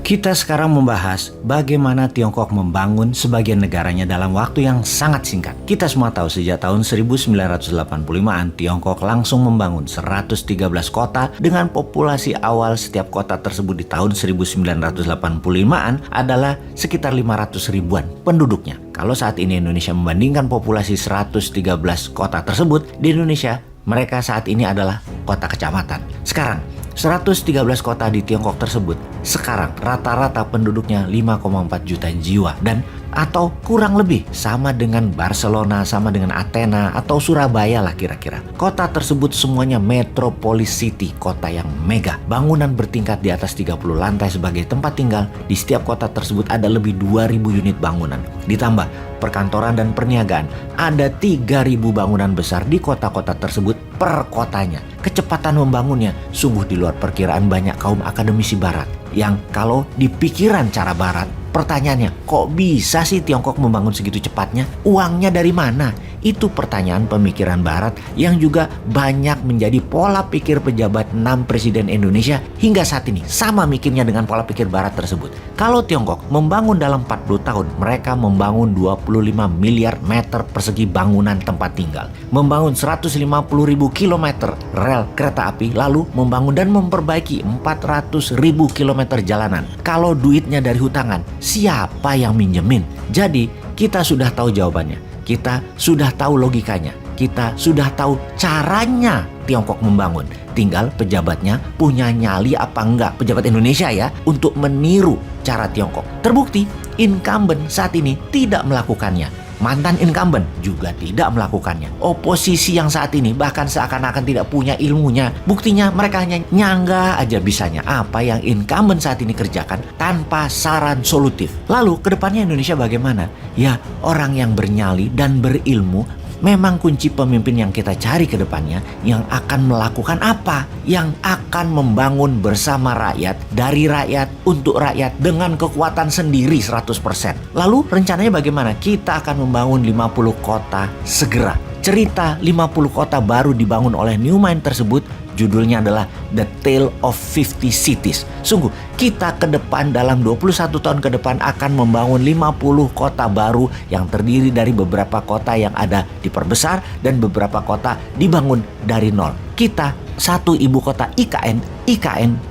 Kita sekarang membahas bagaimana Tiongkok membangun sebagian negaranya dalam waktu yang sangat singkat. Kita semua tahu sejak tahun 1985-an Tiongkok langsung membangun 113 kota dengan populasi awal setiap kota tersebut di tahun 1985-an adalah sekitar 500 ribuan penduduknya. Kalau saat ini Indonesia membandingkan populasi 113 kota tersebut, di Indonesia mereka saat ini adalah kota kecamatan. Sekarang 113 kota di Tiongkok tersebut sekarang rata-rata penduduknya 5,4 juta jiwa dan atau kurang lebih sama dengan Barcelona, sama dengan Athena atau Surabaya lah kira-kira. Kota tersebut semuanya metropolis city, kota yang mega. Bangunan bertingkat di atas 30 lantai sebagai tempat tinggal. Di setiap kota tersebut ada lebih 2.000 unit bangunan. Ditambah perkantoran dan perniagaan, ada 3.000 bangunan besar di kota-kota tersebut per kotanya. Kecepatan membangunnya sungguh di luar perkiraan banyak kaum akademisi barat. Yang kalau di pikiran cara barat, pertanyaannya, kok bisa sih Tiongkok membangun segitu cepatnya? Uangnya dari mana? Itu pertanyaan pemikiran barat yang juga banyak menjadi pola pikir pejabat 6 presiden Indonesia hingga saat ini. Sama mikirnya dengan pola pikir barat tersebut. Kalau Tiongkok membangun dalam 40 tahun, mereka membangun 25 miliar meter persegi bangunan tempat tinggal. Membangun 150.000 kilometer rel kereta api, lalu membangun dan memperbaiki 400.000 kilometer jalanan. Kalau duitnya dari hutangan, siapa yang minjemin? Jadi kita sudah tahu jawabannya. Kita sudah tahu logikanya. Kita sudah tahu caranya Tiongkok membangun. Tinggal pejabatnya punya nyali apa enggak, pejabat Indonesia ya, untuk meniru cara Tiongkok. Terbukti incumbent saat ini tidak melakukannya. Mantan incumbent juga tidak melakukannya. Oposisi yang saat ini bahkan seakan-akan tidak punya ilmunya. Buktinya mereka hanya nyangga aja bisanya apa yang incumbent saat ini kerjakan tanpa saran solutif. Lalu kedepannya Indonesia bagaimana? Ya, orang yang bernyali dan berilmu memang kunci pemimpin yang kita cari ke depannya, yang akan melakukan apa? Yang akan membangun bersama rakyat, dari rakyat, untuk rakyat, dengan kekuatan sendiri 100%. Lalu rencananya bagaimana? Kita akan membangun 50 kota segera. Cerita 50 kota baru dibangun oleh New Mind tersebut judulnya adalah The Tale of 50 Cities. Sungguh, kita ke depan dalam 21 tahun ke depan akan membangun 50 kota baru yang terdiri dari beberapa kota yang ada diperbesar dan beberapa kota dibangun dari nol. Kita satu ibu kota IKN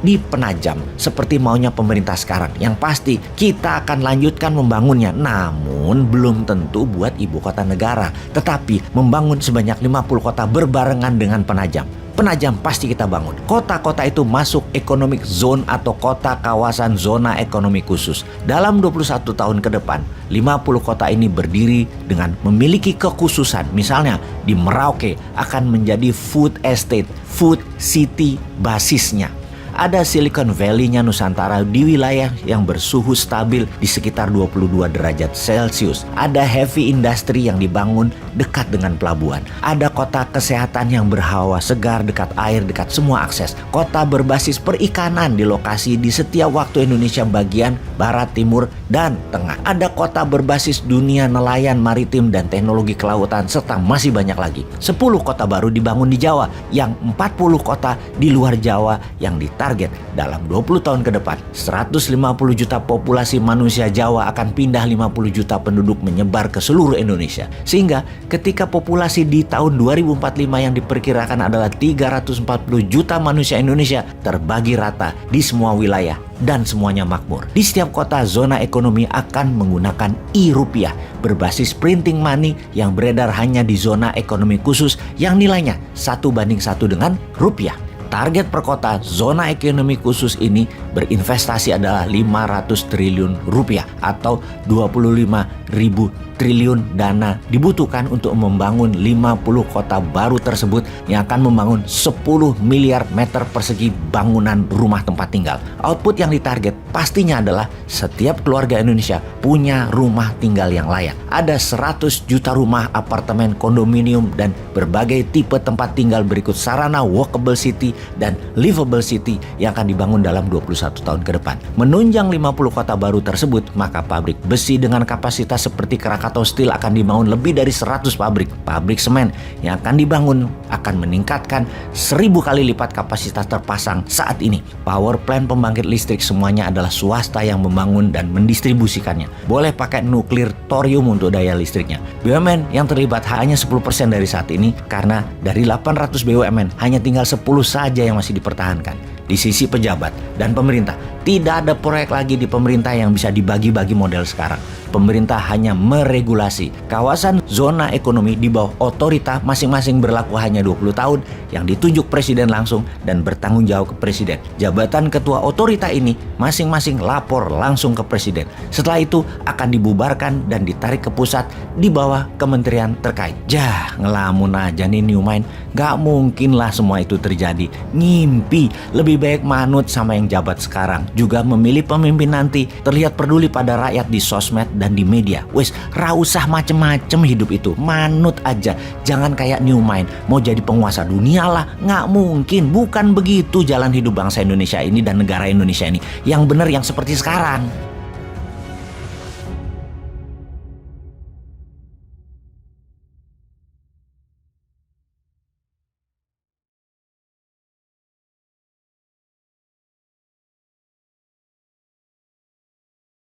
di Penajam seperti maunya pemerintah sekarang. Yang pasti kita akan lanjutkan membangunnya, namun belum tentu buat ibu kota negara, tetapi membangun sebanyak 50 kota berbarengan dengan Penajam. Penajam pasti kita bangun. Kota-kota itu masuk economic zone atau kota kawasan zona ekonomi khusus. Dalam 21 tahun ke depan, 50 kota ini berdiri dengan memiliki kekhususan. Misalnya di Merauke akan menjadi food estate, food city basisnya. Ada Silicon Valley-nya Nusantara di wilayah yang bersuhu stabil di sekitar 22 derajat Celcius. Ada heavy industry yang dibangun dekat dengan pelabuhan. Ada kota kesehatan yang berhawa segar, dekat air, dekat semua akses. Kota berbasis perikanan di lokasi di setiap waktu Indonesia bagian barat, timur, dan tengah. Ada kota berbasis dunia nelayan, maritim, dan teknologi kelautan, serta masih banyak lagi. 10 kota baru dibangun di Jawa, yang 40 kota di luar Jawa yang target dalam 20 tahun ke depan 150 juta populasi manusia Jawa akan pindah 50 juta penduduk menyebar ke seluruh Indonesia. Sehingga ketika populasi di tahun 2045 yang diperkirakan adalah 340 juta manusia Indonesia terbagi rata di semua wilayah dan semuanya makmur. Di setiap kota zona ekonomi akan menggunakan e-rupiah berbasis printing money yang beredar hanya di zona ekonomi khusus yang nilainya 1:1 dengan rupiah. Target per kota zona ekonomi khusus ini berinvestasi adalah 500 triliun rupiah atau 25.000 triliun dana dibutuhkan untuk membangun 50 kota baru tersebut yang akan membangun 10 miliar meter persegi bangunan rumah tempat tinggal. Output yang ditarget pastinya adalah setiap keluarga Indonesia punya rumah tinggal yang layak. Ada 100 juta rumah, apartemen, kondominium, dan berbagai tipe tempat tinggal berikut sarana walkable city dan livable city yang akan dibangun dalam 21 tahun ke depan. Menunjang 50 kota baru tersebut, maka pabrik besi dengan kapasitas seperti Krakatau Steel akan dibangun lebih dari 100 pabrik. Pabrik semen yang akan dibangun akan meningkatkan 1000 kali lipat kapasitas terpasang saat ini. Power plant pembangkit listrik semuanya adalah swasta yang membangun dan mendistribusikannya. Boleh pakai nuklir, thorium untuk daya listriknya. BUMN yang terlibat hanya 10% dari saat ini karena dari 800 BUMN hanya tinggal 10 saja yang masih dipertahankan. Di sisi pejabat dan pemerintah, tidak ada proyek lagi di pemerintah yang bisa dibagi-bagi model sekarang. Pemerintah hanya meregulasi. Kawasan zona ekonomi di bawah otorita masing-masing berlaku hanya 20 tahun yang ditunjuk presiden langsung dan bertanggung jawab ke presiden. Jabatan ketua otorita ini masing-masing lapor langsung ke presiden. Setelah itu akan dibubarkan dan ditarik ke pusat di bawah kementerian terkait. Jah, ngelamun aja nih New Mind. Gak mungkin lah semua itu terjadi. Ngimpi. Lebih baik manut sama yang jabat sekarang. Juga memilih pemimpin nanti terlihat peduli pada rakyat di sosmed dan di media. Wes, ra usah macem-macem hidup itu. Manut aja. Jangan kayak New Mind mau jadi penguasa dunia lah. Nggak mungkin. Bukan begitu jalan hidup bangsa Indonesia ini dan negara Indonesia ini. Yang benar yang seperti sekarang.